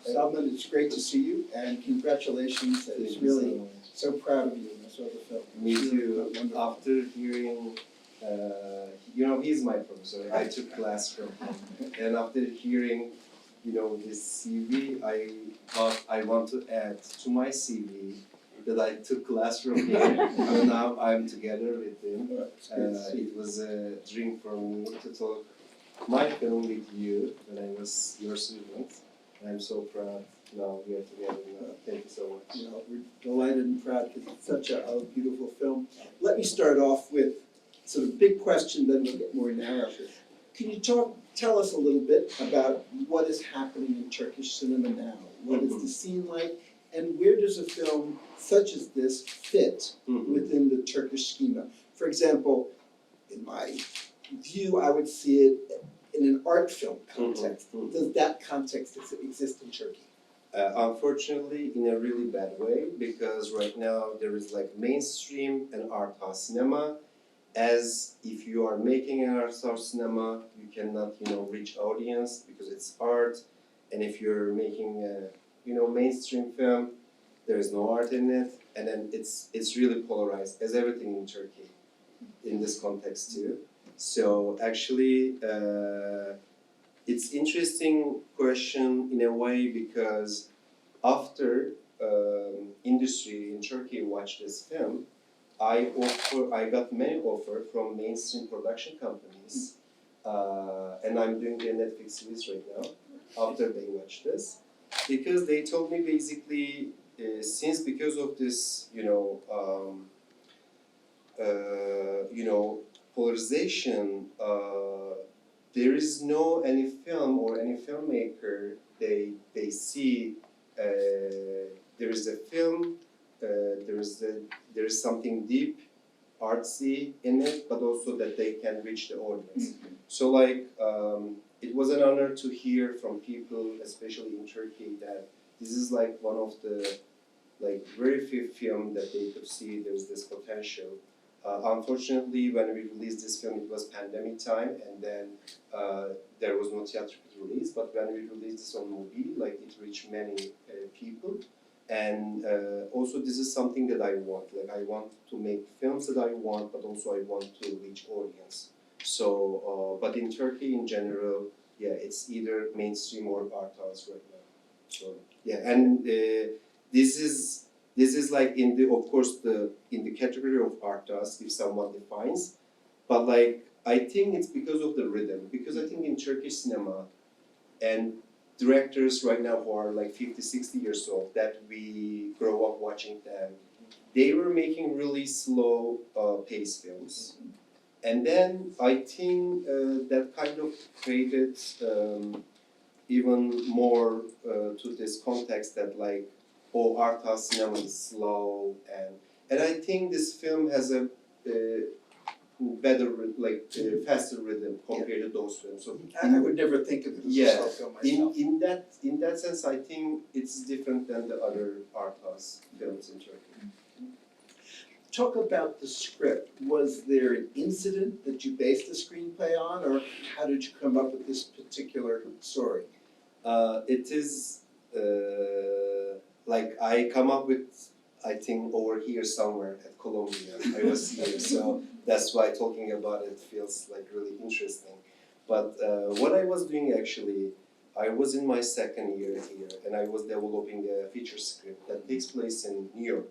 Selman, it's great to see you, and congratulations. I was really so proud of you when I saw the film. Me It's too. really wonderful. After hearing, he's my professor. I took class from him, and after hearing, his CV, I thought I want to add to my CV that I took class from him, and now I'm together with him. It's good to see It was a dream for me to talk my film with you when I was your student. I'm so proud now we are together now. Thank you so much. We're delighted and proud because it's such a beautiful film. Let me start off with sort of big question, then we'll get more narrow. Can you tell us a little bit about what is happening in Turkish cinema now? What is the scene like, and where does a film such as this fit within the Turkish schema? For example, in my view, I would see it in an art film context. Does that context exist in Turkey? Unfortunately, in a really bad way, because right now there is like mainstream and art house cinema. As if you are making an art house cinema, you cannot, reach audience because it's art. And if you're making a, mainstream film, there is no art in it. And then it's really polarized, as everything in Turkey, in this context too. So actually, it's interesting question in a way because after industry in Turkey watched this film, I got many offers from mainstream production companies, and I'm doing a Netflix series right now after they watched this, because they told me basically since because of this polarization, there is no any film or any filmmaker they see there is a film, there is something deep, artsy in it, but also that they can reach the audience. So it was an honor to hear from people, especially in Turkey, that this is like one of the very few films that they could see there's this potential. Unfortunately, when we released this film, it was pandemic time, and then there was no theatrical release. But when we released this on movie, it reached many people. And also, this is something that I want. I want to make films that I want, but also I want to reach audience. So, but in Turkey in general, it's either mainstream or art house right now. So and this is like in the in the category of art house if someone defines, but I think it's because of the rhythm. Because I think in Turkish cinema and directors right now who are 50, 60 years old that we grow up watching them, they were making really slow pace films. And then I think that kind of created even more to this context that art house cinema is slow, and I think this film has a better, faster rhythm compared to those films. So I would never think of it as a slow film myself. In that sense, I think it's different than the other art house films in Turkey. Talk about the script. Was there an incident that you based the screenplay on, or how did you come up with this particular story? It is I come up with, I think, over here somewhere at Colombia. I was here, so that's why talking about it feels really interesting. But what I was doing actually, I was in my second year here, and I was developing a feature script that takes place in New York,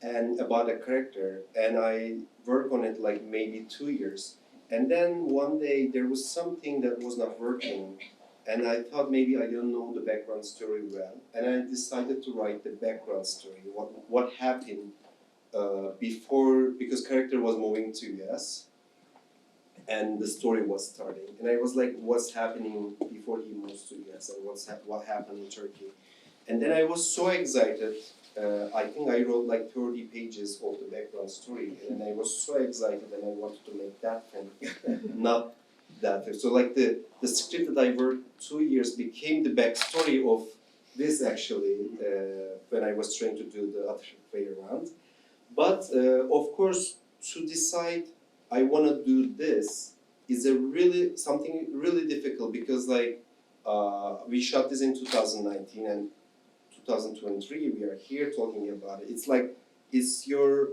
and about a character, and I work on it maybe 2 years. And then one day there was something that was not working, and I thought maybe I don't know the background story well, and I decided to write the background story, what happened before, because character was moving to US, and the story was starting, and I was like, what's happening before he moves to US, and what happened in Turkey, and then I was so excited. I think I wrote 30 pages of the background story, and I was so excited, and I wanted to make that film, not that film. So the script that I worked 2 years became the backstory of this actually when I was trying to do the other way around. But of course, to decide I want to do this is something really difficult, because We shot this in 2019 and 2023. We are here talking about it. It's like you're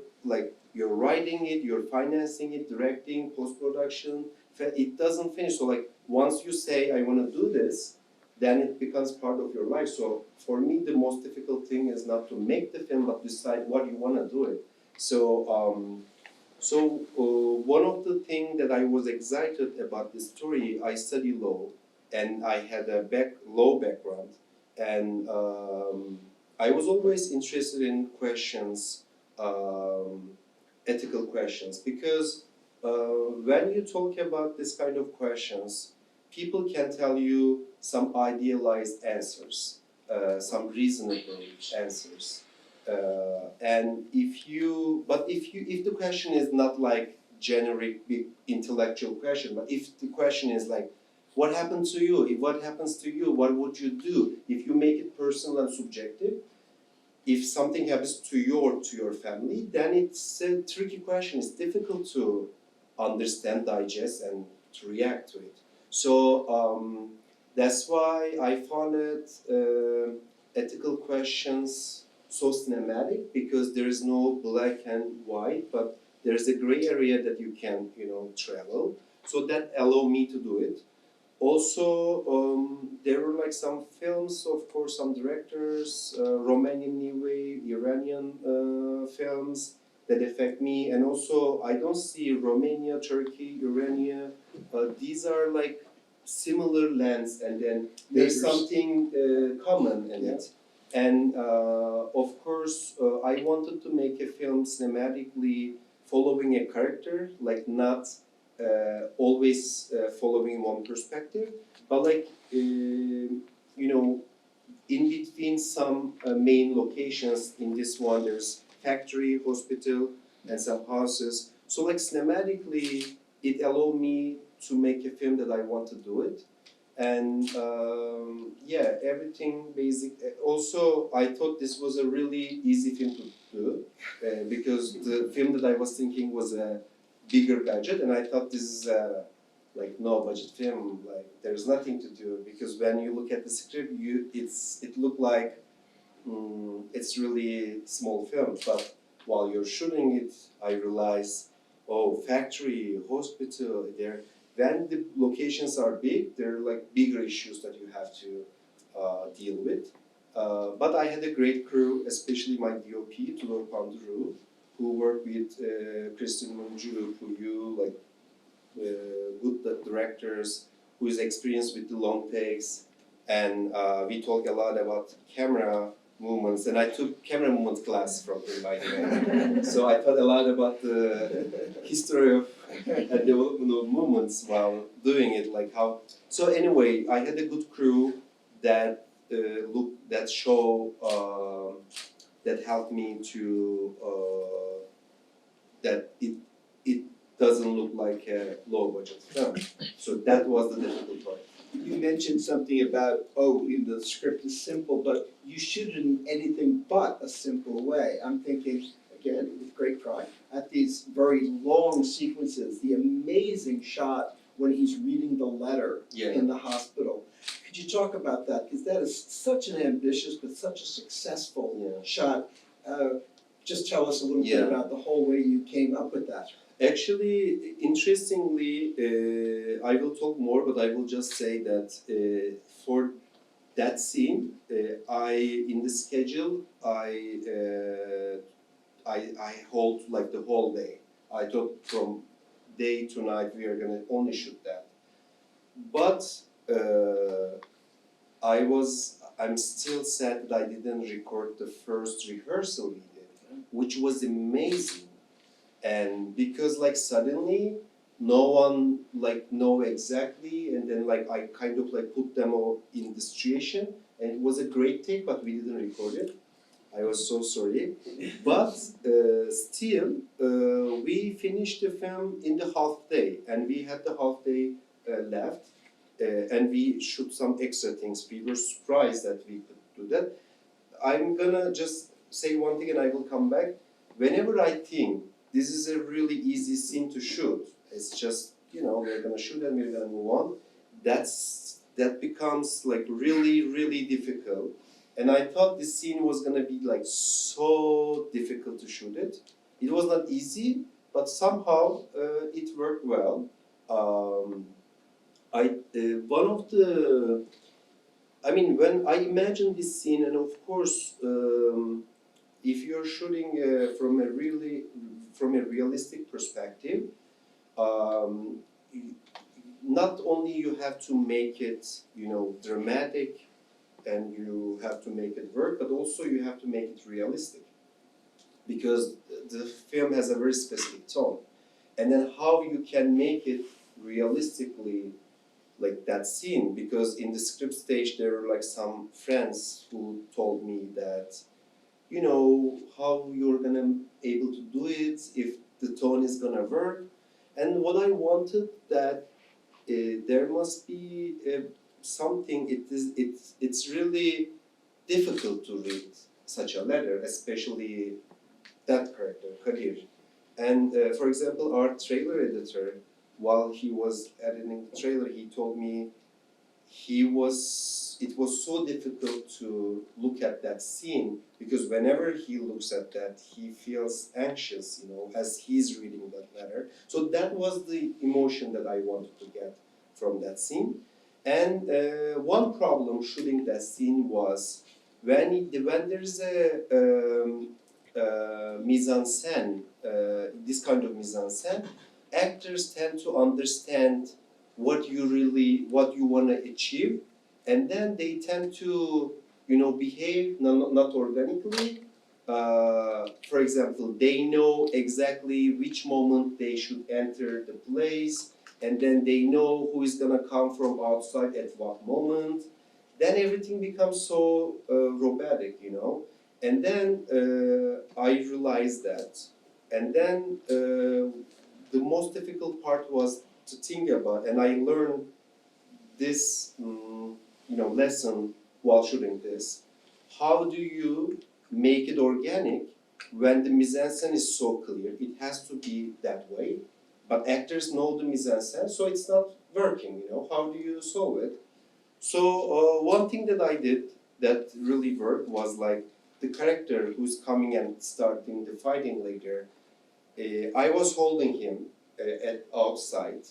writing it, you're financing it, directing, post production. It doesn't finish. So like once you say I want to do this, then it becomes part of your life. So for me, the most difficult thing is not to make the film, but decide what you want to do it. So one of the things that I was excited about this story, I study law, and I had a law background, and I was always interested in questions, ethical questions, because when you talk about this kind of questions, people can tell you some idealized answers, some reasonable answers. And if the question is not like generic big intellectual question, but if the question is like, what happened to you? If what happens to you, what would you do? If you make it personal and subjective, if something happens to you or to your family, then it's a tricky question. It's difficult to understand, digest, and to react to it. So that's why I found it ethical questions so cinematic, because there is no black and white, but there is a gray area that you can, travel. So that allowed me to do it. Also, there were like some films, of course, some directors, Romanian New Wave, Iranian films that affect me. And also, I don't see Romania, Turkey, Irania. These are like similar lands, and then there's something common in it. And of course, I wanted to make a film cinematically following a character, like not always following one perspective, but like in between some main locations. In this one, there's factory, hospital, and some houses. So like cinematically, it allowed me to make a film that I want to do it. And everything basic. Also, I thought this was a really easy film to do because the film that I was thinking was a bigger budget, and I thought this is a no budget film. Like there's nothing to do, because when you look at the script, it looked like it's really small film. But while you're shooting it, I realized, factory, hospital, there. When the locations are big, there are like bigger issues that you have to deal with. But I had a great crew, especially my DOP, Tudor Panduru, who worked with Kristin Muncu, who good directors, who is experienced with the long takes, and we talk a lot about camera movements, and I took camera movement class from him, by the way. So I thought a lot about the history of and development of movements while doing it, like how. So anyway, I had a good crew that that helped me to that it doesn't look like a low budget film. So that was the difficult part. You mentioned something about, the script is simple, but you shoot it in anything but a simple way. I'm thinking, again, with great pride, at these very long sequences, the amazing shot when he's reading the letter in the hospital. Could you talk about that? Because that is such an ambitious but such a successful shot. Just tell us a little bit about the whole way you came up with that. Actually, interestingly, I will talk more, but I will just say that for that scene, in the schedule, I hold like the whole day. I thought from day to night we are gonna only shoot that. But I'm still sad that I didn't record the first rehearsal we did, which was amazing. And because suddenly no one know exactly, and then I kind of put them all in the situation, and it was a great take, but we didn't record it. I was so sorry, but still we finished the film in the half day, and we had the half day left, and we shoot some extra things. We were surprised that we could do that. I'm gonna just say one thing, and I will come back. Whenever I think this is a really easy scene to shoot, it's just we're gonna shoot and we're gonna move on. That's that becomes like really, really difficult. And I thought this scene was gonna be like so difficult to shoot it. It was not easy, but somehow it worked well. One of the, I mean, when I imagine this scene, and of course, if you're shooting from a realistic perspective, not only you have to make it, dramatic, and you have to make it work, but also you have to make it realistic, because the film has a very specific tone. And then how you can make it realistically, like that scene, because in the script stage there were like some friends who told me that, how you're gonna able to do it, if the tone is gonna work. And what I wanted that there must be something. It's really difficult to read such a letter, especially that character, Kadir. And for example, our trailer editor, while he was editing the trailer, he told me it was so difficult to look at that scene, because whenever he looks at that, he feels anxious, as he's reading that letter. So that was the emotion that I wanted to get from that scene. And one problem shooting that scene was when there's a mise-en-scène, this kind of mise-en-scène, actors tend to understand what you want to achieve, and then they tend to, behave not organically. For example, they know exactly which moment they should enter the place, and then they know who is gonna come from outside at what moment. Then everything becomes so robotic, And then I realized that, and then the most difficult part was to think about, and I learned this, lesson while shooting this. How do you make it organic when the mise-en-scène is so clear? It has to be that way, but actors know the mise-en-scène, so it's not working. How do you solve it? So one thing that I did that really worked was like the character who's coming and starting the fighting later. I was holding him at outside,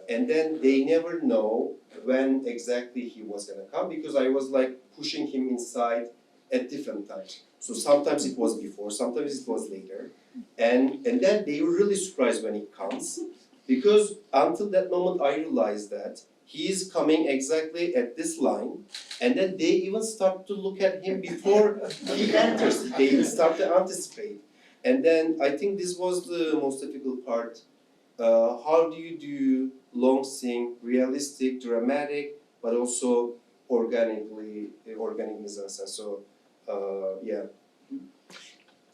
and then they never know when exactly he was gonna come, because I was like pushing him inside at different times. So sometimes it was before, sometimes it was later, and then they were really surprised when he comes, because until that moment I realized that he is coming exactly at this line, and then they even start to look at him before he enters. They start to anticipate. And then I think this was the most difficult part. How do you do long scene, realistic, dramatic, but also organic mise-en-scène? So, yeah.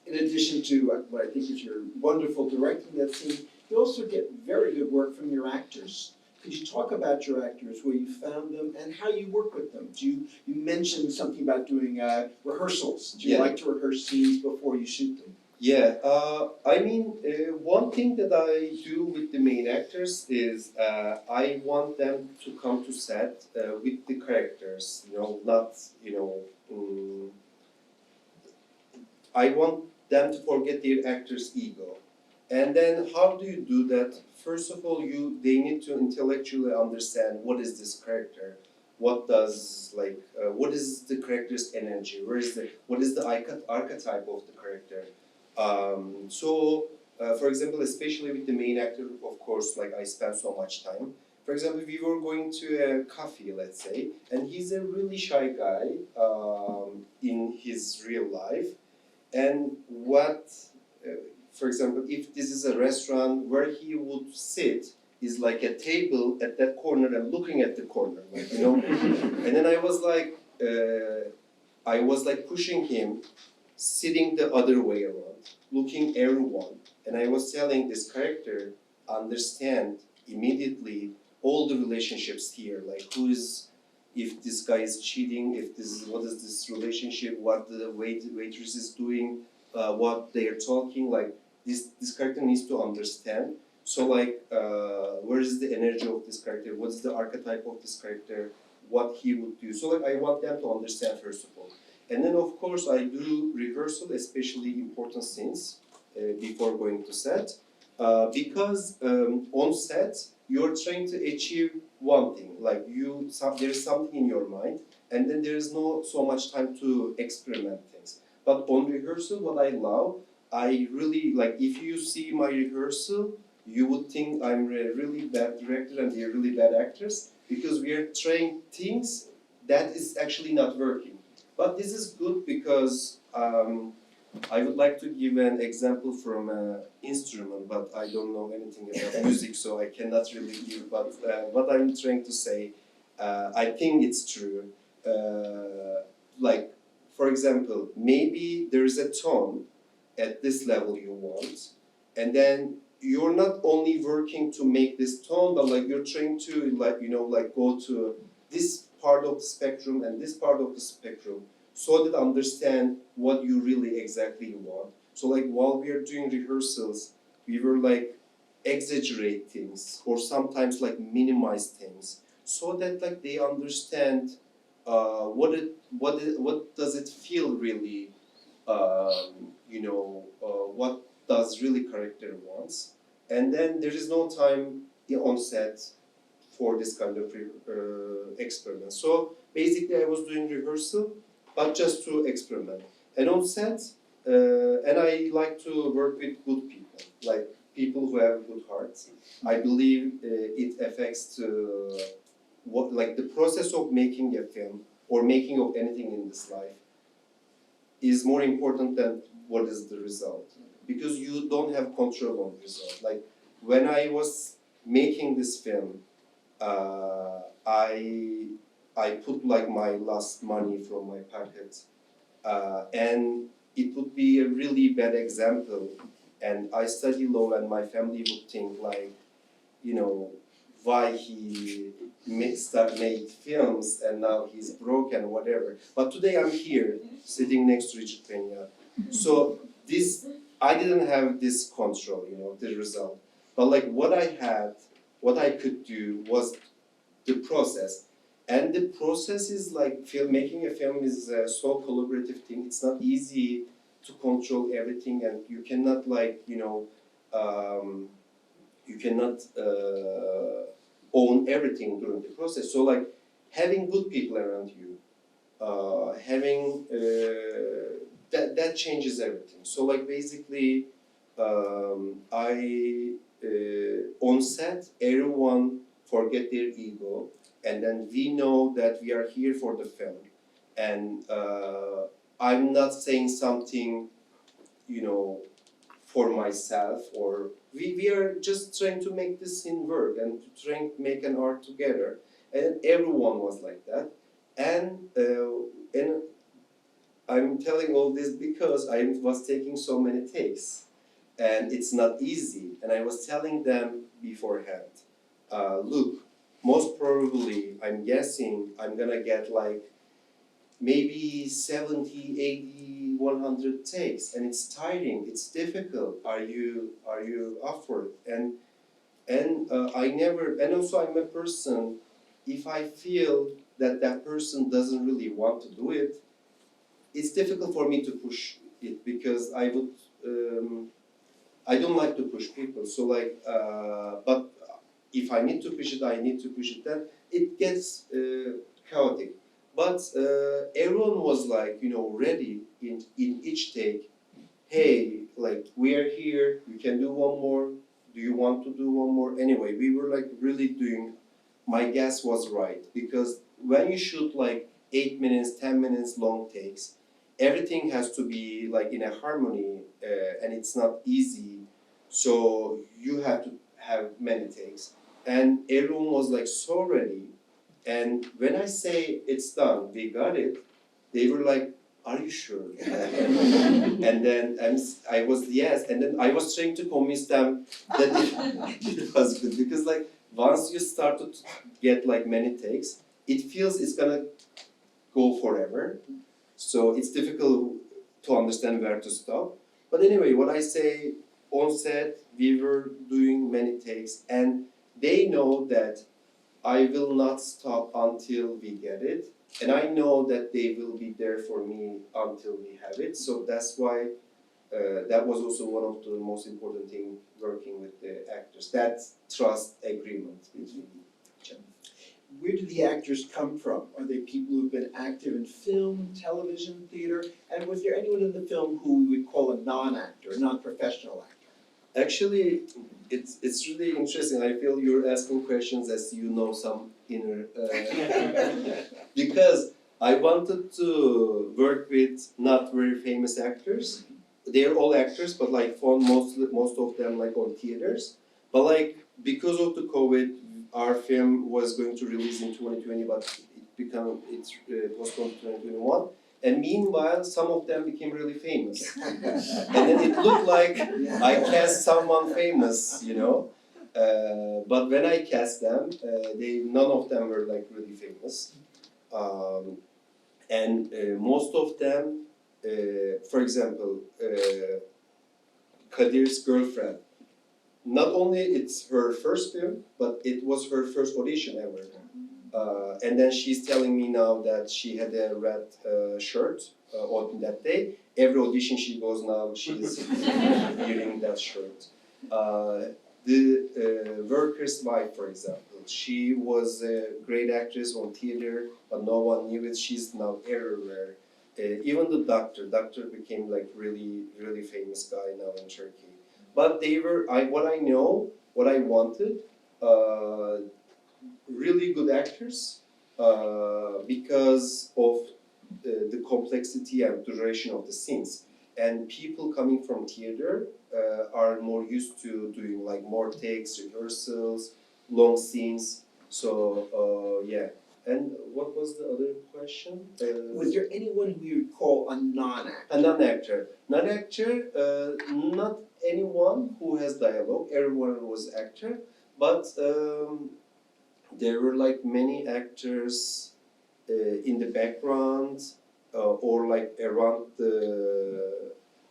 In addition to what I think is your wonderful directing that scene, you also get very good work from your actors. Could you talk about your actors, where you found them, and how you work with them? You mentioned something about doing rehearsals. Do you like to rehearse scenes before you shoot them? Yeah, one thing that I do with the main actors is I want them to come to set with the characters, not, I want them to forget their actor's ego. And then how do you do that? First of all, they need to intellectually understand what is this character, what is the character's energy, what is the archetype of the character. For example, especially with the main actor, of course, like I spent so much time. For example, we were going to a coffee, let's say, and he's a really shy guy in his real life. And for example, if this is a restaurant, where he would sit is like a table at that corner and looking at the corner, And then I was like pushing him, sitting the other way around, looking everyone. And I was telling this character, understand immediately all the relationships here, like if this guy is cheating, what is this relationship, what the waitress is doing, what they are talking, like this character needs to understand. So like, where is the energy of this character? What is the archetype of this character? What he would do? So like, I want them to understand first of all. And then of course I do rehearsal, especially important scenes before going to set, because on set you're trying to achieve one thing. Like there's something in your mind, and then there is no so much time to experiment things. But on rehearsal, what I love, I really like. If you see my rehearsal, you would think I'm a really bad director and they're really bad actors, because we are trying things that is actually not working. But this is good because I would like to give an example from an instrument, but I don't know anything about music, so I cannot really give. But what I'm trying to say, I think it's true. Like, for example, maybe there is a tone at this level you want, and then you're not only working to make this tone, but like you're trying to like go to this part of the spectrum and this part of the spectrum, so that understand what you really exactly want. So like while we are doing rehearsals, we were like exaggerate things or sometimes like minimize things, so that like they understand what does it feel really, what does really character wants. And then there is no time on set for this kind of experiment. So basically I was doing rehearsal, but just to experiment. And on set, and I like to work with good people, like people who have good hearts. I believe it affects what, like the process of making a film or making of anything in this life is more important than what is the result, because you don't have control on the result. Like when I was making this film, I put like my last money from my pocket, and it would be a really bad example. And I study law, and my family would think like, why he made films and now he's broke and whatever. But today I'm here sitting next to Richard Peña. So this, I didn't have this control, the result. But like what I could do was the process. And the process is like making a film is a so collaborative thing. It's not easy to control everything, and you cannot you cannot own everything during the process. So like having good people around you, having that changes everything. So like basically, I on set everyone forget their ego, and then we know that we are here for the film, and I'm not saying something, for myself, or we are just trying to make this scene work and trying to make an art together, and everyone was like that, and I'm telling all this because I was taking so many takes, and it's not easy, and I was telling them beforehand, look, most probably, I'm guessing I'm gonna get like maybe 70, 80, 100 takes, and it's tiring, it's difficult. Are you up for it? And I never, and also I'm a person, if I feel that that person doesn't really want to do it, it's difficult for me to push it, because I don't like to push people. So like, but if I need to push it, I need to push it. Then it gets chaotic. But everyone was like, ready in each take. Hey, like we are here. We can do one more. Do you want to do one more? Anyway, we were like really doing. My guess was right, because when you shoot like 8 minutes, 10 minutes long takes, everything has to be like in a harmony, and it's not easy. So you have to have many takes, and everyone was like so ready. And when I say it's done, we got it, they were like, "Are you sure?" And then I was yes, and then I was trying to convince them that it was good, because like once you start to get like many takes, it feels it's gonna go forever. So it's difficult to understand where to stop. But anyway, what I say on set, we were doing many takes, and they know that I will not stop until we get it, and I know that they will be there for me until we have it. So that's why that was also one of the most important things working with the actors. That trust agreement between each other. Where do the actors come from? Are they people who've been active in film, television, theater? And was there anyone in the film who we would call a non-actor, a non-professional actor? Actually, it's really interesting. I feel you're asking questions as you know some inner because I wanted to work with not very famous actors. They're all actors, but like for most of them like on theaters. But like because of the COVID, our film was going to release in 2020, but it's postponed to 2021. And meanwhile, some of them became really famous. And then it looked like I cast someone famous, you know. But when I cast them, none of them were like really famous. Most of them, for example, Kadir's girlfriend, not only it's her first film, but it was her first audition ever. And then she's telling me now that she had a red shirt on that day. Every audition she goes now, she's wearing that shirt. The worker's wife, for example, she was a great actress on theater, but no one knew it. She's now everywhere. Even the doctor became like really, really famous guy now in Turkey. But they were, what I wanted, really good actors because of the complexity and duration of the scenes. And people coming from theater are more used to doing like more takes, rehearsals, long scenes. So yeah. And what was the other question? Was there anyone who you would call a non-actor? A non-actor. Non-actor, not anyone who has dialogue. Everyone was actor, but there were like many actors in the background or like around the.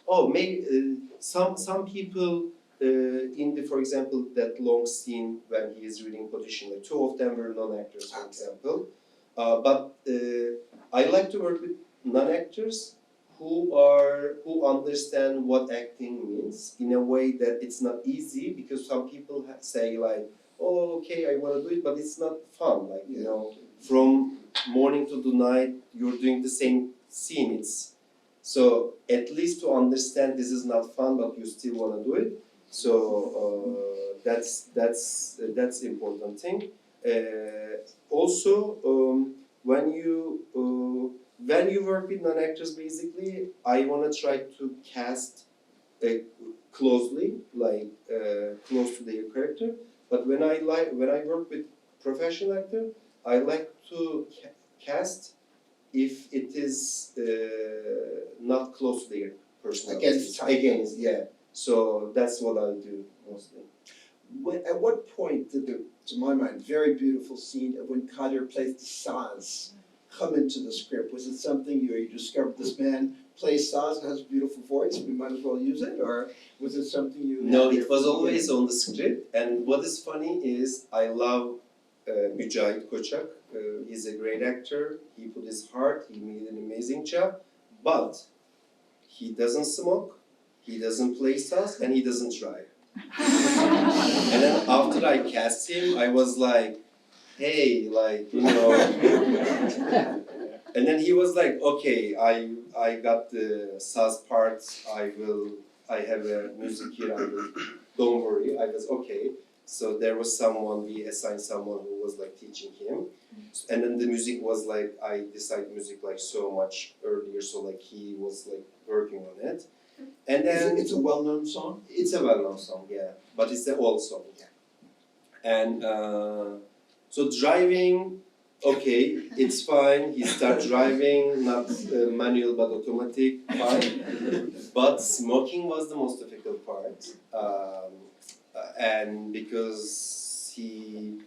Oh, maybe some people in the, for example, that long scene when he is reading position. Like two of them were non-actors, for example. But I like to work with non-actors who understand what acting means in a way that it's not easy, because some people say like, oh, okay, I want to do it, but it's not fun. Like, you know, from morning to the night, you're doing the same scene. So at least to understand this is not fun, but you still want to do it. So that's important thing. Also, when you work with non-actors, basically, I want to try to cast closely, like close to their character. But when I work with professional actor, I like to cast if it is not close to their personality. Against, yeah. So that's what I do mostly. At what point did the, to my mind, very beautiful scene of when Kadir plays the saz come into the script? Was it something you discovered this man plays saz and has a beautiful voice, we might as well use it? Or was it something you... No, it was always on the script. And what is funny is I love Mücahit Koçak. He's a great actor. He put his heart, he made an amazing job. But he doesn't smoke, he doesn't play saz, and he doesn't drive. And then after I cast him, I was like, hey, like, you know. And then he was like, okay, I got the saz part, I have a music here, don't worry. I was okay. So there was someone, we assigned someone who was like teaching him. And then the music was like, I decided music like so much earlier, so like he was like working on it. And then it's a well-known song? It's a well-known song, yeah, but it's an old song. Yeah. And so driving, okay, it's fine. He started driving, not manual but automatic, fine. But smoking was the most difficult part, and because he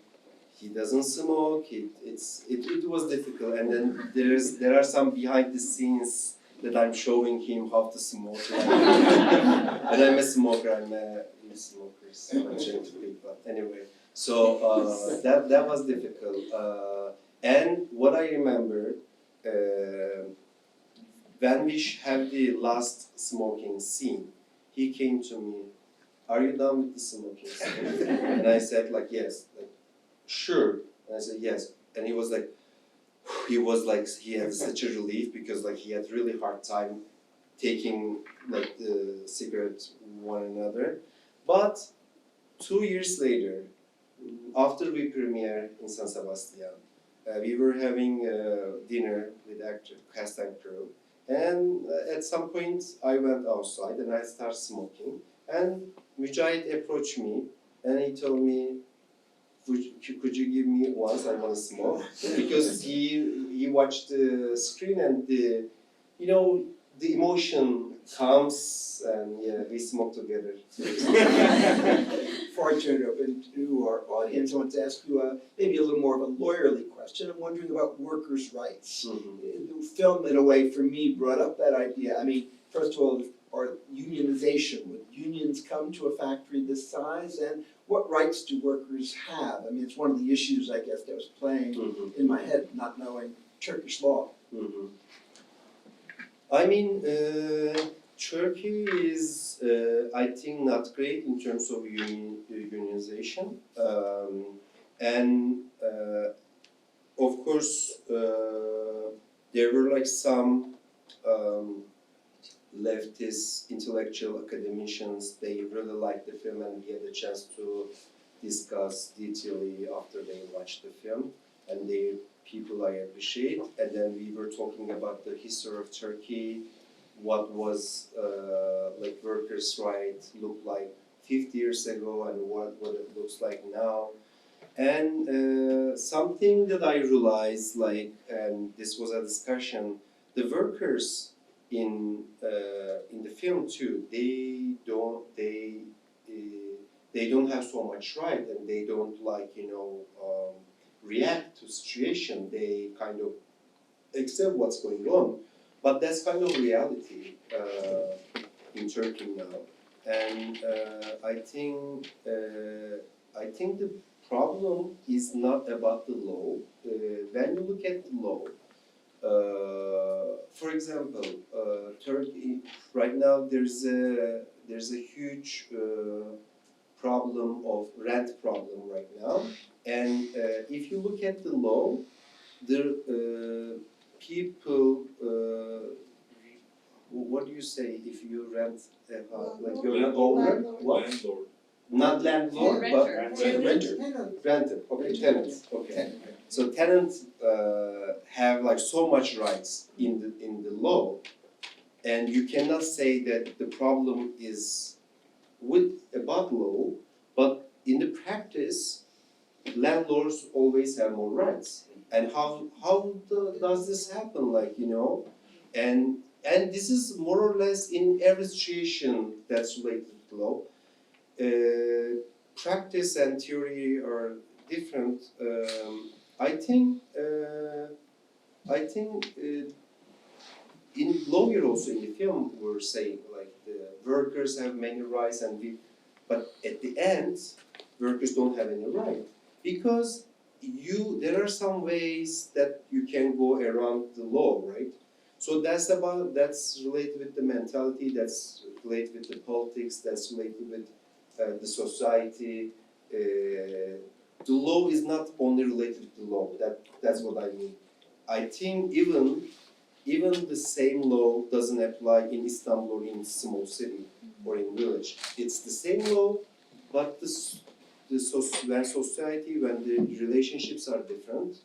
doesn't smoke, it was difficult. And then there are some behind the scenes that I'm showing him how to smoke. And I'm a smoker. I'm a smokers, I'm trying to pick, but anyway. So that was difficult. And what I remember, when we had the last smoking scene, he came to me, "Are you done with the smoking scene?" And I said like, "Yes." Like, "Sure." And I said, "Yes." And he was like, he had such a relief because like he had really hard time taking like the cigarettes one another. But 2 years later, after we premiere in San Sebastian, we were having dinner with actor, cast and crew, and at some point I went outside and I started smoking. And Mücahit approached me and he told me, could you give me once, I want to smoke? Because he watched the screen and the emotion comes and yeah, we smoke together. Before I turn it open to our audience, I want to ask you maybe a little more of a lawyerly question. I'm wondering about workers' rights. Mm-hmm. The film, in a way, for me, brought up that idea. I mean, first of all, our unionization. Would unions come to a factory this size? And what rights do workers have? I mean, it's one of the issues, I guess, that was playing in my head, not knowing Turkish law. Mm-hmm. I mean, Turkey is, I think, not great in terms of unionization. And of course, there were like some leftist intellectual academicians, they really liked the film and we had a chance to discuss detailedly after they watched the film. And they people I appreciate, and then we were talking about the history of Turkey, what was like workers' rights look like 50 years ago and what it looks like now. And something that I realized, like, and this was a discussion, the workers in the film too, they don't have so much right, and they don't react to situation. They kind of accept what's going on, but that's kind of reality in Turkey now. And I think the problem is not about the law. When you look at the law, for example, Turkey right now there's a huge problem of rent problem right now. And if you look at the law, the people, what do you say if you rent a house? Like you're not owner? What? Landlord. Not landlord, Renter. but Renter. renter. Okay, tenants. Okay. So tenants have like so much rights in the law, and you cannot say that the problem is about law, but in the practice, landlords always have more rights. And how does this happen? And this is more or less in every situation that's related to law. Practice and theory are different. I think in lawyer also in the film we're saying like the workers have many rights but at the end workers don't have any right because there are some ways that you can go around the law, right? So that's related with the mentality, that's related with the politics, that's related with the society. The law is not only related to the law. That's what I mean. I think even the same law doesn't apply in Istanbul or in small city or in village. It's the same law, but when society, when the relationships are different,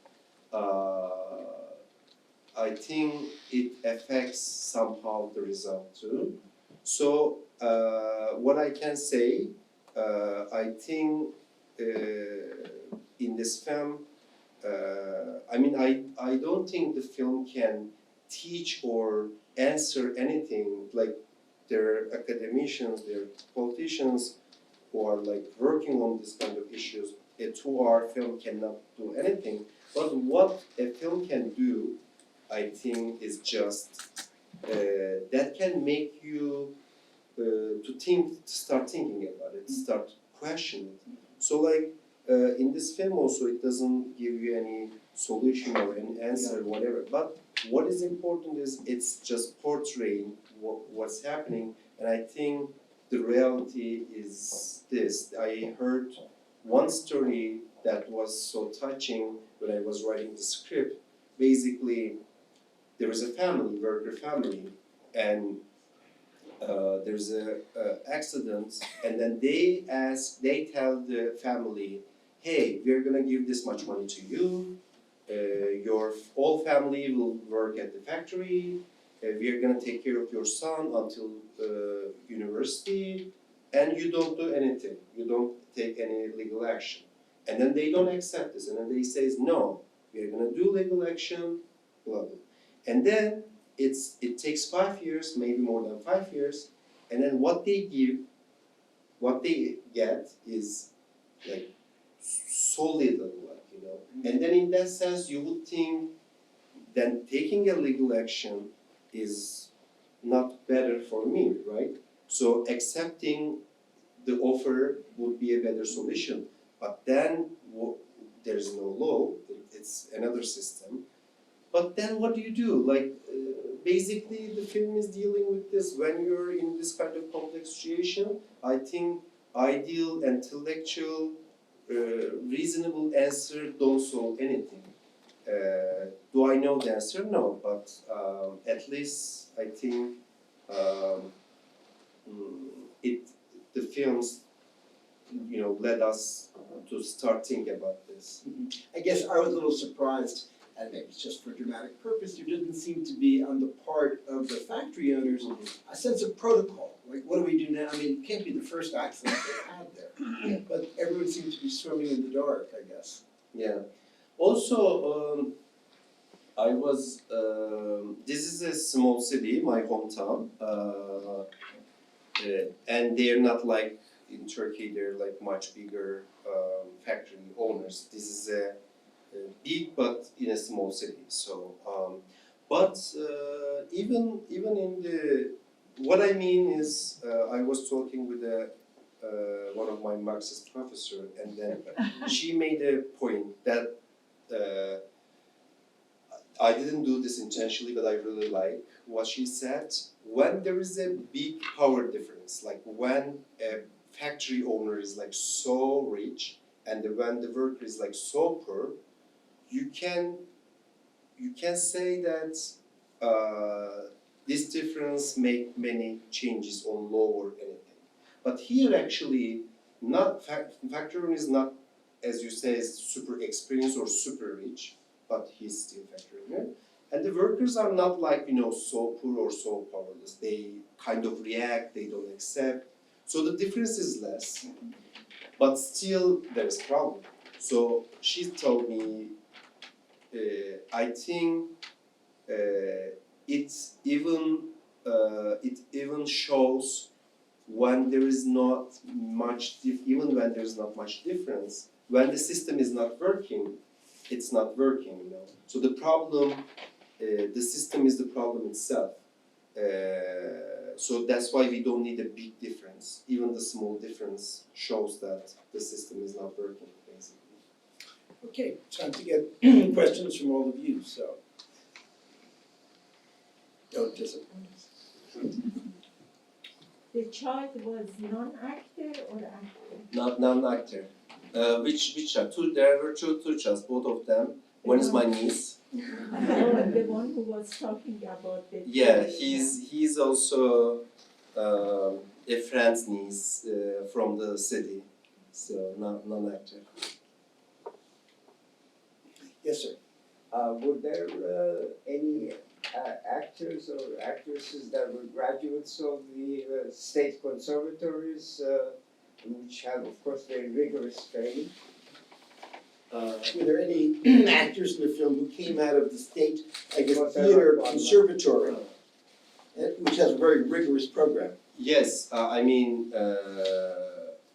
I think it affects somehow the result too. So what I can say, I think in this film, I don't think the film can teach or answer anything. Like there are academicians, there are politicians who are like working on this kind of issues. A 2-hour film cannot do anything. But what a film can do, I think, is just that can make you start thinking about it, start questioning it. So like in this film also, it doesn't give you any solution or any answer, whatever. But what is important is it's just portraying what's happening, and I think the reality is this. I heard one story that was so touching when I was writing the script. Basically, there was a family, worker family, and there's a accident, and then they tell the family, hey, we're gonna give this much money to you, your whole family will work at the factory, we're gonna take care of your son until university, and you don't do anything, you don't take any legal action. And then they don't accept this, and then they say, no, we're gonna do legal action, blah, blah. And then it takes 5 years, maybe more than 5 years, and then what they get is like so little, like, you know. And then in that sense, you would think then taking a legal action is not better for me, right? So accepting the offer would be a better solution. But then there's no law, it's another system. But then what do you do? Like, basically the film is dealing with this. When you're in this kind of complex situation, I think ideal, intellectual, reasonable answer don't solve anything. Do I know the answer? No, but at least I think the films, you know, led us to start thinking about this. I guess I was a little surprised, and maybe it's just for dramatic purpose, there didn't seem to be on the part of the factory owners a sense of protocol. Like, what do we do now? I mean, it can't be the first accident they had there, but everyone seemed to be swimming in the dark, I guess. Yeah. Also, I was. This is a small city, my hometown, and they're not like in Turkey. They're like much bigger factory owners. This is a big, but in a small city. So, but even in the, what I mean is, I was talking with one of my Marxist professor, and then she made a point that I didn't do this intentionally, but I really like what she said. When there is a big power difference, like when a factory owner is like so rich, and when the worker is like so poor, you can say that this difference make many changes on law or anything. But here actually, not factory owner is not, as you say, is super experienced or super rich, but he's still factory owner. And the workers are not like, you know, so poor or so powerless. They kind of react, they don't accept. So the difference is less, but still there is problem. So she told me, I think it even shows when there is not much, even when there is not much difference, when the system is not working, it's not working, you know. So the problem, the system is the problem itself. So that's why we don't need a big difference. Even the small difference shows that the system is not working, basically. Okay, time to get questions from all of you, so don't disappoint us. The child was non-actor or actor? Not non-actor. Which child? There were two childs, both of them. One is my niece. Oh, the one who was talking about the. Yeah, he's also a friend's niece from the city, so non-actor. Yes, sir. Were there any actors or actresses that were graduates of the state conservatories, which have, of course, very rigorous training? Were there any actors in the film who came out of the state, I guess, theater conservatory, which has a very rigorous program? Yes, I mean,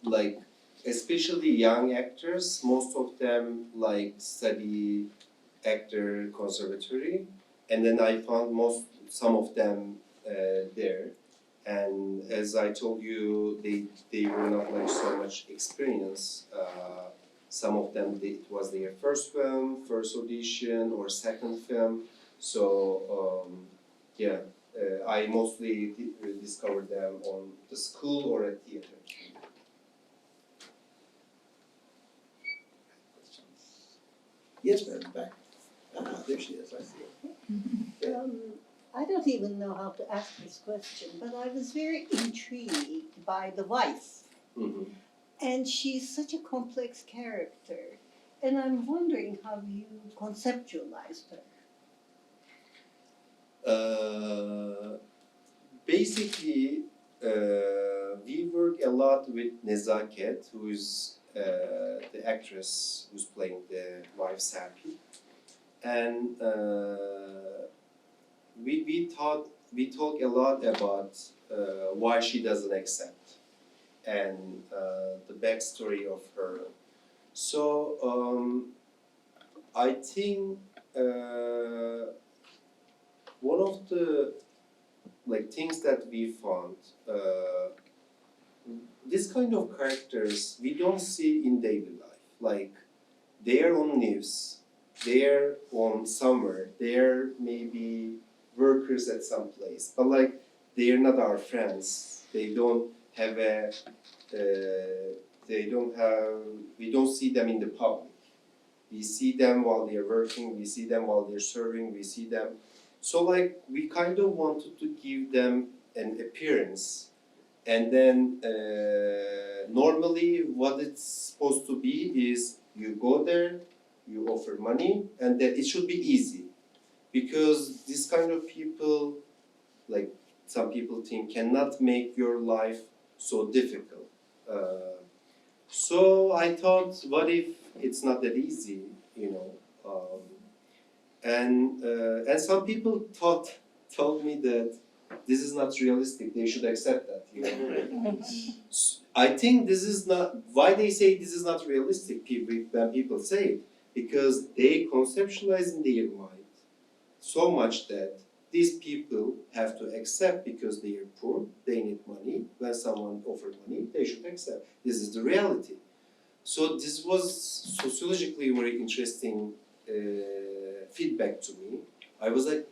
like, especially young actors, most of them like study actor conservatory, and then I found some of them there. And as I told you, they were not like so much experience. Some of them, it was their first film, first audition, or second film. So yeah, I mostly discovered them on the school or at theater. Yes, ma'am, back. Ah, there she is, I see her. I don't even know how to ask this question, but I was very intrigued by the wife. Mhm. And she's such a complex character. And I'm wondering how you conceptualized her. Basically, we work a lot with Nezaket, who is the actress who's playing the wife Sakip, and we talk a lot about why she doesn't accept and the backstory of her. So I think one of the things that we found, this kind of characters we don't see in daily life. Like they are on news, they are on somewhere, they are maybe workers at some place, but like they are not our friends. They don't have a, we don't see them in the public. We see them while they're working, we see them while they're serving, we see them. So like we kind of wanted to give them an appearance, and then normally what it's supposed to be is you go there, you offer money, and that it should be easy, because this kind of people, like some people think, cannot make your life so difficult. So I thought, what if it's not that easy, you know? And some people told me that this is not realistic. They should accept that. You know? I think this is not why they say this is not realistic. When people say it, because they conceptualize in their mind so much that these people have to accept because they are poor, they need money. When someone offers money, they should accept. This is the reality. So this was sociologically very interesting feedback to me. I was like,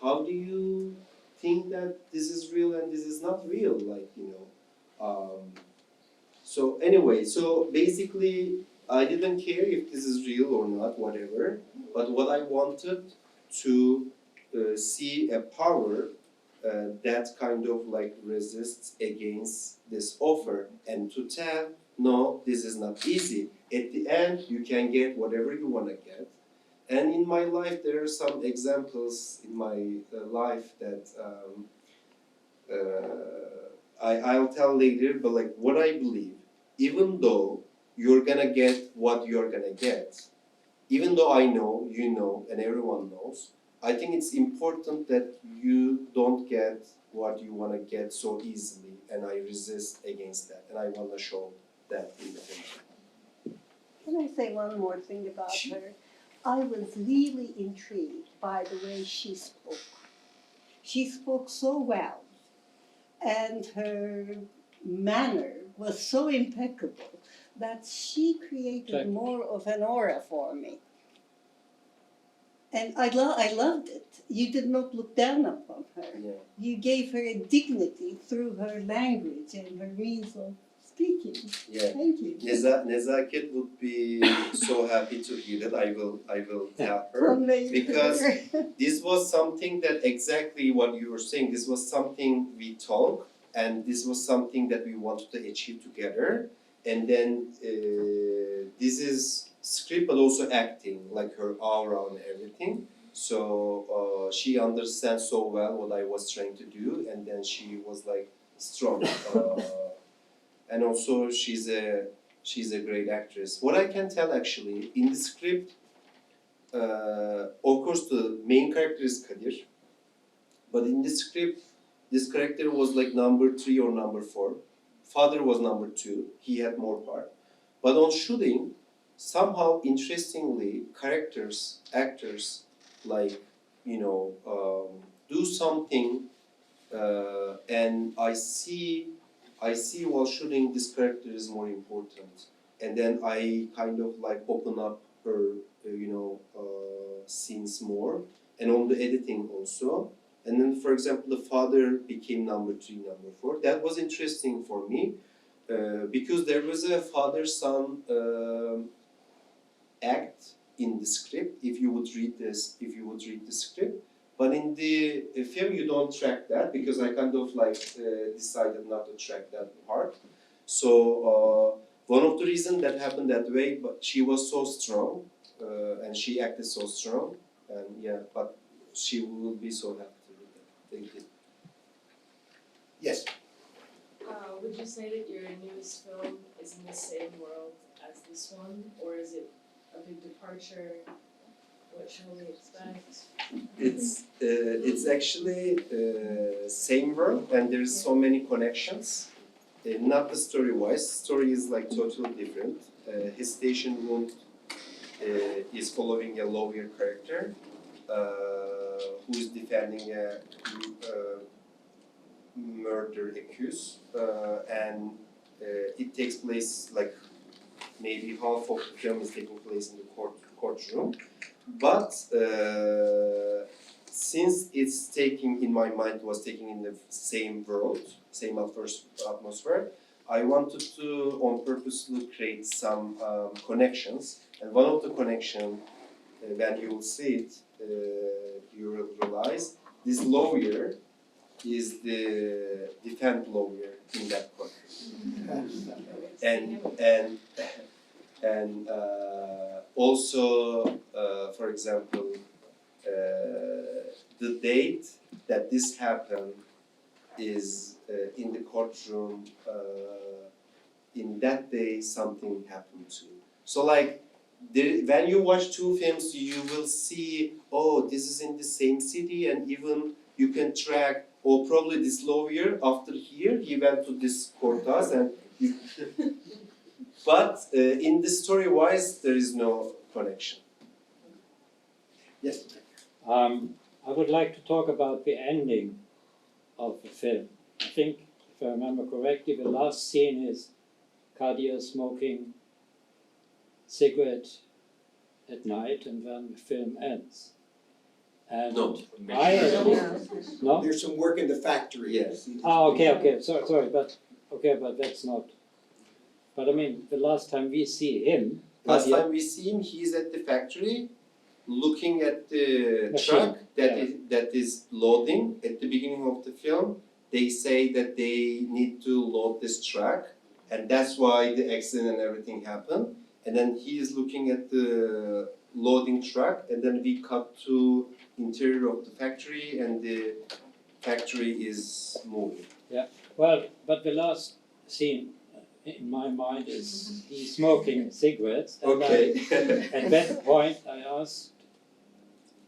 how do you think that this is real and this is not real? Like, you know. So anyway, so basically, I didn't care if this is real or not, whatever. But what I wanted to see a power that kind of like resists against this offer, and to tell, no, this is not easy. At the end, you can get whatever you want to get. And in my life, there are some examples in my life that I'll tell later, but like what I believe, even though you're gonna get what you're gonna get, even though I know, you know, and everyone knows, I think it's important that you don't get what you want to get so easily, and I resist against that, and I want to show that in the film. Can I say one more thing about her? I was really intrigued by the way she spoke. She spoke so well, and her manner was so impeccable that she created more of an aura for me. And I loved it. You did not look down upon her. Yeah. You gave her a dignity through her language and her means of speaking. Yeah. Thank you. Nezaket would be so happy to hear that. I will tell her, Convey because her. this was something that exactly what you were saying. This was something we talked, and this was something that we wanted to achieve together. And then this is script, but also acting, like her aura and everything. So she understands so well what I was trying to do, and then she was like strong. And also she's a great actress. What I can tell actually in the script, of course the main character is Kadir, but in the script this character was like number 3 or number 4. Father was number 2. He had more part. But on shooting, somehow interestingly, actors, like, you know, do something and I see while shooting this character is more important, and then I kind of like open up her scenes more, and on the editing also. And then, for example, the father became number 3, number 4. That was interesting for me because there was a father-son act in the script. If you would read the script, but in the film you don't track that because I kind of like decided not to track that part. So one of the reasons that happened that way, but she was so strong and she acted so strong, and yeah, but she will be so happy. Thank you. Yes. Would you say that your newest film is in the same world as this one, or is it a big departure? What shall we expect? It's actually same world, and there's so many connections. Not the story-wise. Story is like totally different. His station wound is following a lawyer character who is defending a murder accused, and it takes place like maybe half of the film is taking place in the courtroom. But since it's taking, in my mind, was taking in the same world, same atmosphere, I wanted to, on purpose, create some connections. And one of the connection, when you will see it, you will realize this lawyer is the defense lawyer in that court. And also, for example, the date that this happened is in the courtroom. In that day, something happened to you. So, like, when you watch 2 films, you will see, oh, this is in the same city, and even you can track, oh, probably this lawyer after here he went to this courthouse, and you but in the story-wise, there is no connection. Yes. I would like to talk about the ending of the film. I think, if I remember correctly, the last scene is Kadir smoking cigarette at night, and then the film ends. And No. my no? There's some work in the factory. Yes. Okay. Sorry, but that's not. But I mean, the last time we see him, Last Kadir, time we see him, he's at the factory, looking at the Machine, truck yeah. that is loading. At the beginning of the film, they say that they need to load this truck, and that's why the accident and everything happened. And then he is looking at the loading truck, and then we cut to interior of the factory, and the factory is moving. well, but the last scene in my mind is he's smoking cigarettes. And Okay. at that point, I asked,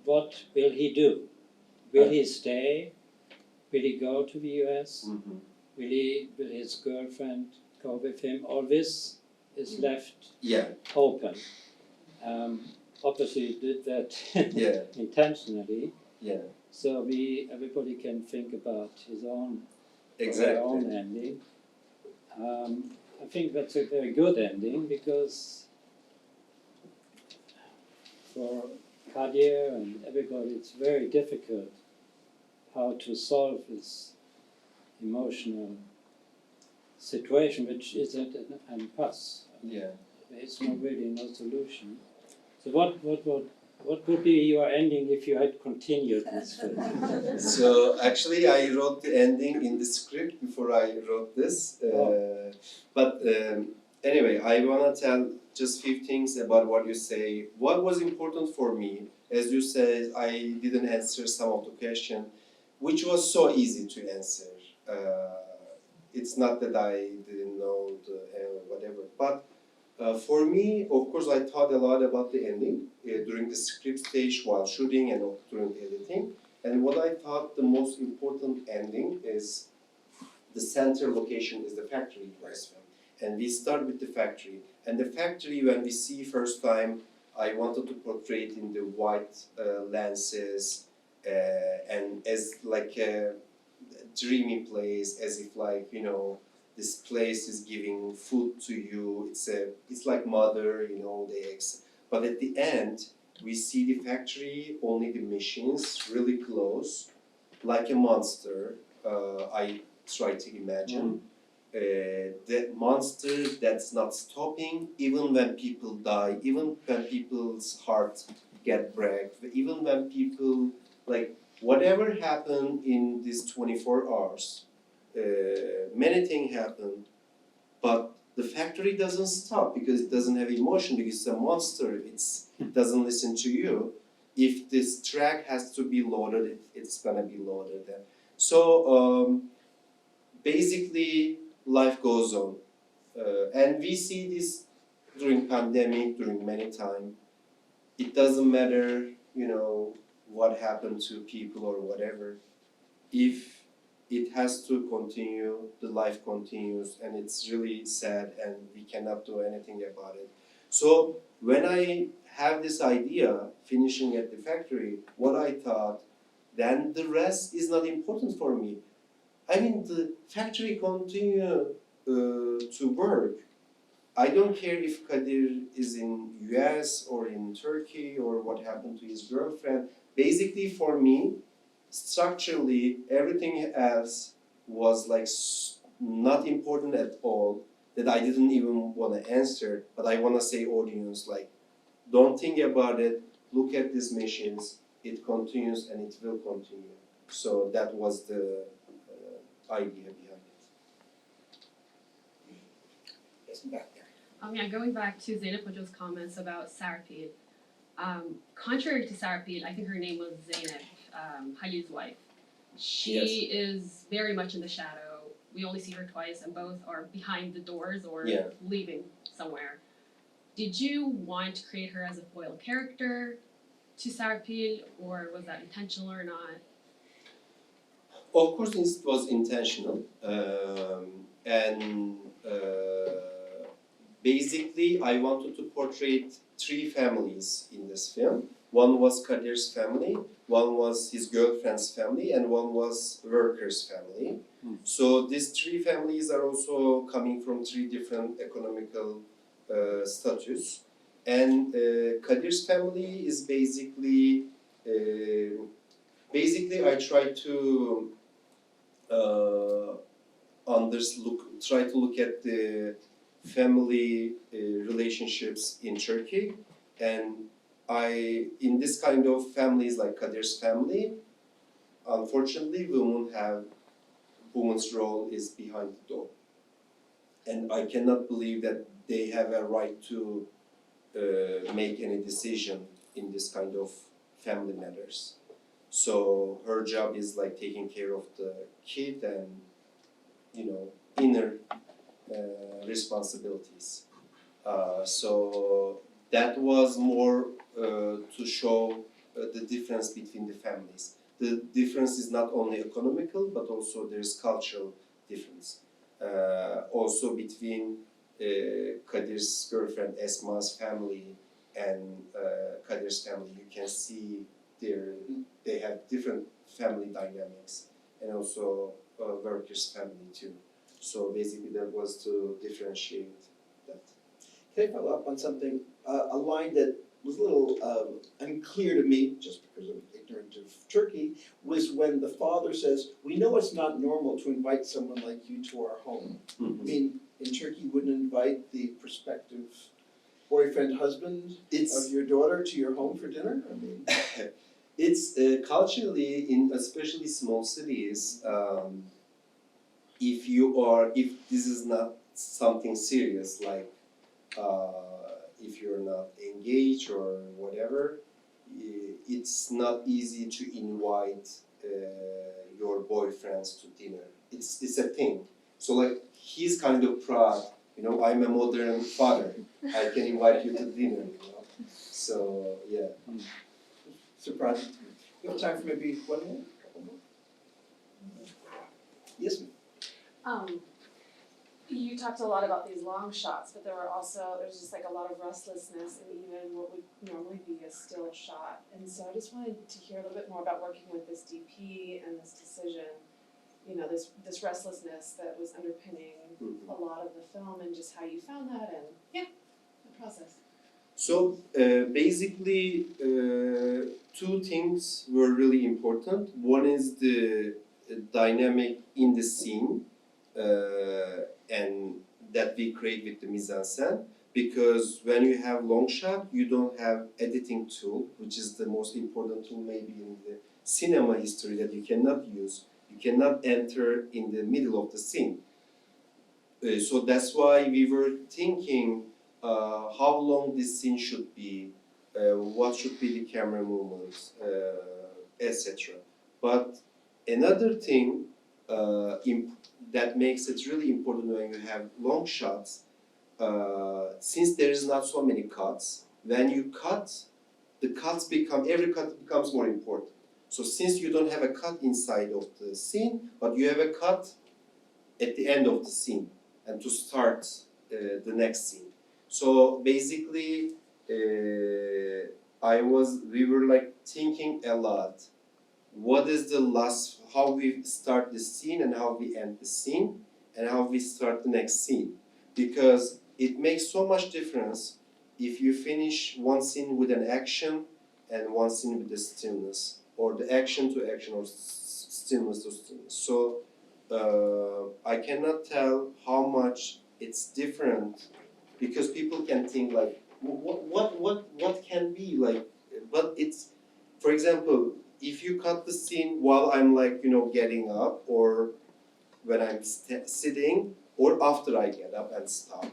what will he do? Will he stay? Will he go to the US? Mhm. Will his girlfriend go with him? All this is left Yeah. open. Obviously, he did that Yeah. intentionally. Yeah. So everybody can think about his own their Exactly. own ending. I think that's a very good ending because for Kadir and everybody, it's very difficult how to solve this emotional situation, which is an impasse. Yeah. There's really no solution. So what would be your ending if you had continued this film? So actually, I wrote the ending in the script before I wrote this. But anyway, I wanna tell just few things about what you say. What was important for me, as you said, I didn't answer some of the question, which was so easy to answer. It's not that I didn't know the whatever, but for me, of course, I thought a lot about the ending during the script stage while shooting and during editing. And what I thought the most important ending is the center location is the factory in this film. And we start with the factory. And the factory, when we see first time, I wanted to portray it in the white lenses and as like dreamy place, as if like, you know, this place is giving food to you. It's like mother, you know, the eggs. But at the end, we see the factory, only the machines, really close, like a monster. I try to imagine. That monster that's not stopping, even when people die, even when people's heart get break, even when people, like, whatever happened in these 24 hours, many things happen, but the factory doesn't stop because it doesn't have emotion, because it's a monster, it doesn't listen to you. If this track has to be loaded, it's gonna be loaded. So basically, life goes on. And we see this during pandemic, during many time. It doesn't matter, you know, what happened to people or whatever. If it has to continue, the life continues, and it's really sad, and we cannot do anything about it. So when I have this idea, finishing at the factory, what I thought, then the rest is not important for me. I mean, the factory continue to work. I don't care if Kadir is in US or in Turkey or what happened to his girlfriend. Basically, for me, structurally, everything else was like not important at all. That I didn't even want to answer, but I want to say, audience, like, don't think about it. Look at these machines. It continues and it will continue. So that was the idea behind it. Yes, back there. Yeah, going back to Zeynep Hoca's comments about Serpil. Contrary to Serpil, I think her name was Zeynep, Halil's wife. She is very much in the shadow. We only see her twice, and both are behind the doors or leaving somewhere. Did you want to create her as a foil character to Serpil, or was that intentional or not? Of course, it was intentional, and basically, I wanted to portray 3 families in this film. One was Kadir's family, one was his girlfriend's family, and one was workers' family. So these 3 families are also coming from 3 different economical status. And Kadir's family is basically I try to try to look at the family relationships in Turkey, and in this kind of families like Kadir's family, unfortunately, women's role is behind the door, and I cannot believe that they have a right to make any decision in this kind of family matters. So her job is like taking care of the kid and, you know, inner responsibilities. So that was more to show the difference between the families. The difference is not only economical, but also there's cultural difference. Also between Kadir's girlfriend Esma's family and Kadir's family, you can see they have different family dynamics, and also workers' family too. So basically, that was to differentiate that. Can I follow up on something? A line that was a little unclear to me, just because I'm ignorant of Turkey, was when the father says, "We know it's not normal to invite someone like you to our home." I mean, in Turkey, you wouldn't invite the prospective boyfriend, husband of your daughter to your home for dinner? I mean, it's culturally, in especially small cities, if this is not something serious, like if you're not engaged or whatever, it's not easy to invite your boyfriends to dinner. It's a thing. So like, he's kind of proud, you know, I'm a modern father, I can invite you to dinner, you know. So yeah. surprising to me. We have time for maybe one more, couple more? Yes, ma'am. You talked a lot about these long shots, but there's just like a lot of restlessness in even what would normally be a still shot. And so I just wanted to hear a little bit more about working with this DP and this decision. you know, this restlessness that was underpinning a lot of the film and just how you found that and the process. So basically, two things were really important. One is the dynamic in the scene, and that we create with the mise-en-scène. Because when you have long shot, you don't have editing tool, which is the most important tool maybe in the cinema history that you cannot use. You cannot enter in the middle of the scene. So that's why we were thinking how long this scene should be, what should be the camera movements, etc. But another thing that makes it really important when you have long shots, since there is not so many cuts, when you cut, every cut becomes more important. So since you don't have a cut inside of the scene, but you have a cut at the end of the scene and to start the next scene. So basically, we were like thinking a lot. What is the last, how we start the scene and how we end the scene and how we start the next scene. Because it makes so much difference if you finish one scene with an action and one scene with the stillness, or the action to action or stillness to stillness. So I cannot tell how much it's different, because people can think like, what can be like, but it's, for example, if you cut the scene while I'm like, getting up, or when I'm sitting, or after I get up and stop,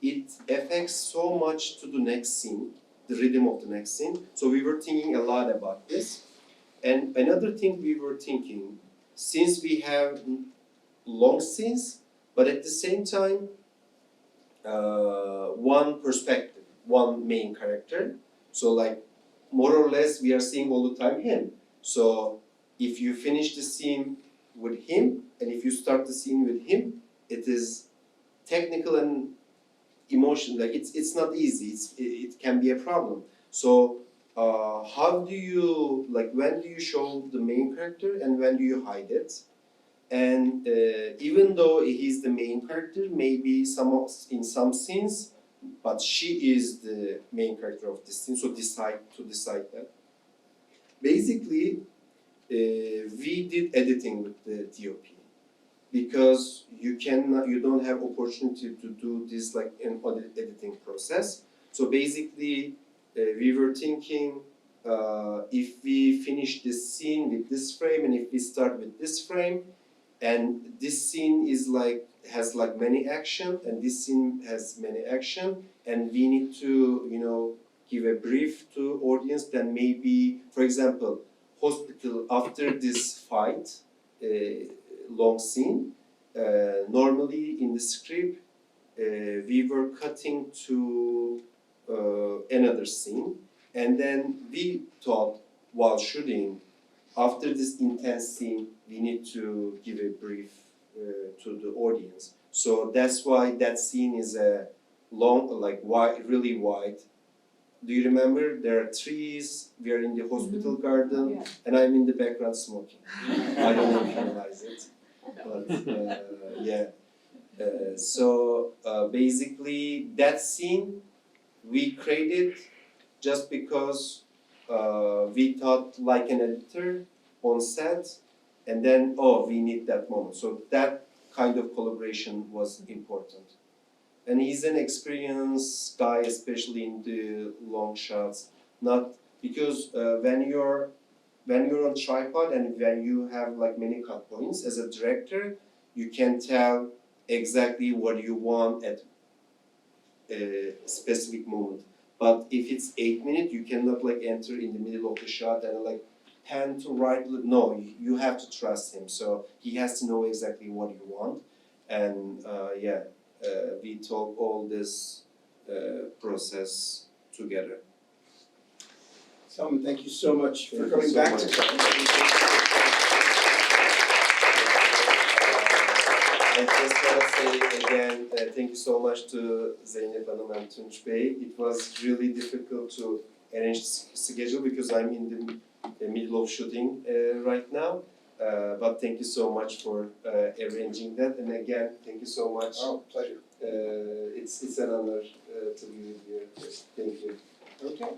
it affects so much to the next scene, the rhythm of the next scene. So we were thinking a lot about this. And another thing we were thinking, since we have long scenes, but at the same time, one perspective, one main character. So like, more or less, we are seeing all the time him. So if you finish the scene with him, and if you start the scene with him, it is technical and emotional. Like it's not easy. It can be a problem. So how do you, like, when do you show the main character and when do you hide it? And even though he's the main character, maybe in some scenes, but she is the main character of this scene. So decide that. Basically, we did editing with the DOP, because you don't have opportunity to do this like an editing process. So basically, we were thinking, if we finish this scene with this frame, and if we start with this frame, and this scene has many action, and this scene has many action, and we need to give a brief to audience. Then maybe, for example, hospital, after this fight, long scene, normally in the script we were cutting to another scene, and then we thought while shooting, after this intense scene, we need to give a brief to the audience. So that's why that scene is a long, wide, really wide. Do you remember? There are trees, we are in the hospital garden, and I'm in the background smoking. I don't know if you realize it, but yeah. So basically, that scene we created just because we thought like an editor on set, and then, we need that moment. So that kind of collaboration was important. And he's an experienced guy, especially in the long shots. Not because when you're on tripod and when you have like many cut points, as a director, you can tell exactly what you want at a specific moment. But if it's 8 minutes, you cannot like enter in the middle of the shot and like pan to right. No, you have to trust him. So he has to know exactly what you want. And we talk all this process together. Selman, thank you so much for Thank coming you so back much. I just want to say again, thank you so much to Zeynep Hanım and Tunç Bey. It was really difficult to arrange schedule because I'm in the middle of shooting right now. But thank you so much for arranging that. And again, thank you so much. Oh, pleasure. It's an honor to be with you. Thank you. Okay.